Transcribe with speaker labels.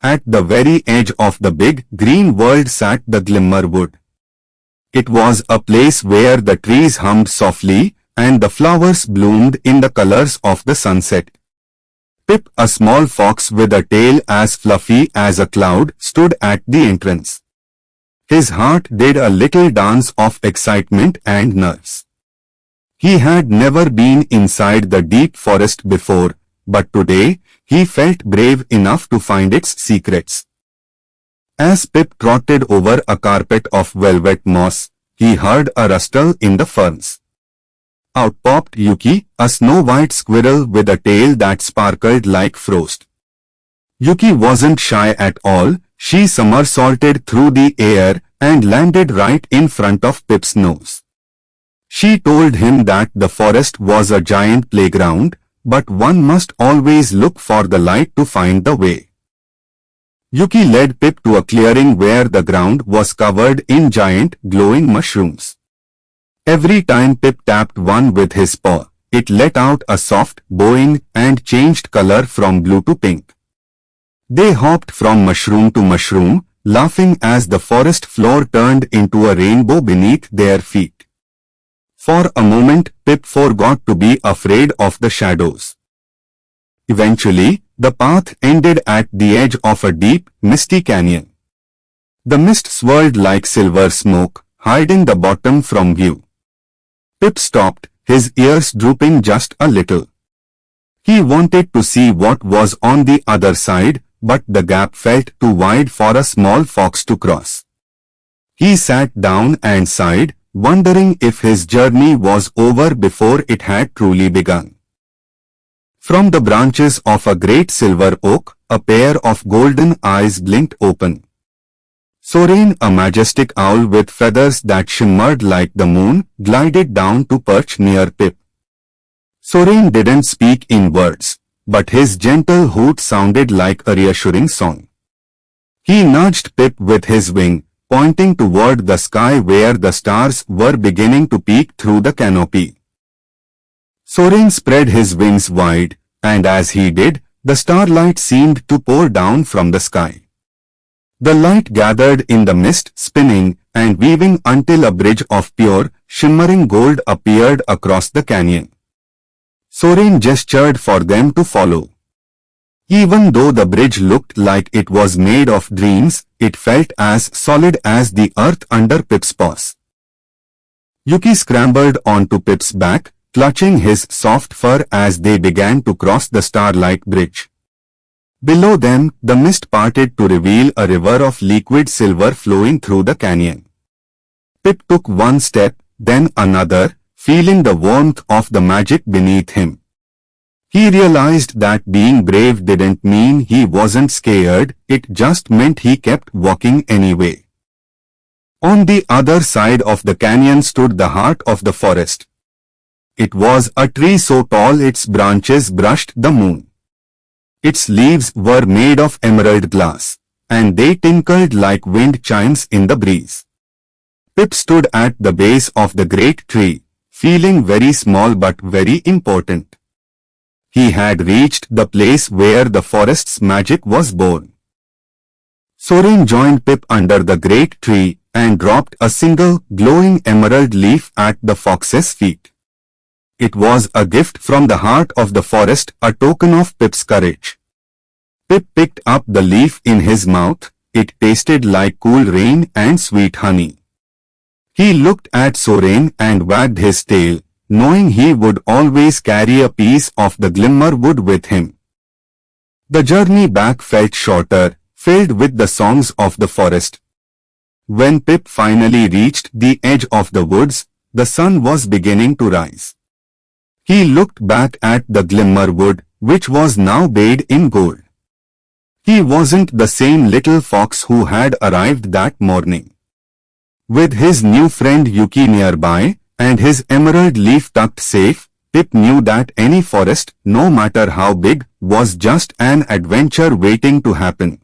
Speaker 1: At the very edge of the big, green world sat the Glimmerwood. It was a place where the trees hummed softly, and the flowers bloomed in the colors of the sunset. Pip, a small fox with a tail as fluffy as a cloud, stood at the entrance. His heart did a little dance of excitement and nerves. He had never been inside the deep forest before, but today, he felt brave enough to find its secrets. As Pip trotted over a carpet of velvet moss, he heard a rustle in the ferns. Out popped Yuki, a snow-white squirrel with a tail that sparkled like frost. Yuki wasn't shy at all. She somersaulted through the air and landed right in front of Pip's nose. She told him that the forest was a giant playground, but one must always look for the light to find the way. Yuki led Pip to a clearing where the ground was covered in giant, glowing mushrooms. Every time Pip tapped one with his paw, it let out a soft bowing and changed color from blue to pink. They hopped from mushroom to mushroom, laughing as the forest floor turned into a rainbow beneath their feet. For a moment, Pip forgot to be afraid of the shadows. Eventually, the path ended at the edge of a deep, misty canyon. The mist swirled like silver smoke, hiding the bottom from view. Pip stopped, his ears drooping just a little. He wanted to see what was on the other side, but the gap felt too wide for a small fox to cross. He sat down and sighed, wondering if his journey was over before it had truly begun. From the branches of a great silver oak, a pair of golden eyes blinked open. Soren, a majestic owl with feathers that shimmered like the moon, glided down to perch near Pip. Soren didn't speak in words, but his gentle hoot sounded like a reassuring song. He nudged Pip with his wing, pointing toward the sky where the stars were beginning to peek through the canopy. Soren spread his wings wide, and as he did, the starlight seemed to pour down from the sky. The light gathered in the mist, spinning and weaving until a bridge of pure, shimmering gold appeared across the canyon. Soren gestured for them to follow. Even though the bridge looked like it was made of dreams, it felt as solid as the earth under Pip's paws. Yuki scrambled onto Pip's back, clutching his soft fur as they began to cross the starlight bridge. Below them, the mist parted to reveal a river of liquid silver flowing through the canyon. Pip took one step, then another, feeling the warmth of the magic beneath him. He realized that being brave didn't mean he wasn't scared, it just meant he kept walking anyway. On the other side of the canyon stood the heart of the forest. It was a tree so tall its branches brushed the moon. Its leaves were made of emerald glass, and they tinkled like wind chimes in the breeze. Pip stood at the base of the great tree, feeling very small but very important. He had reached the place where the forest's magic was born. Soren joined Pip under the great tree and dropped a single, glowing emerald leaf at the fox's feet. It was a gift from the heart of the forest, a token of Pip's courage. Pip picked up the leaf in his mouth. It tasted like cool rain and sweet honey. He looked at Soren and wagged his tail, knowing he would always carry a piece of the Glimmerwood with him. The journey back felt shorter, filled with the songs of the forest. When Pip finally reached the edge of the woods, the sun was beginning to rise. He looked back at the Glimmerwood, which was now bathed in gold. He wasn't the same little fox who had arrived that morning. With his new friend Yuki nearby, and his emerald leaf tucked safe, Pip knew that any forest, no matter how big, was just an adventure waiting to happen.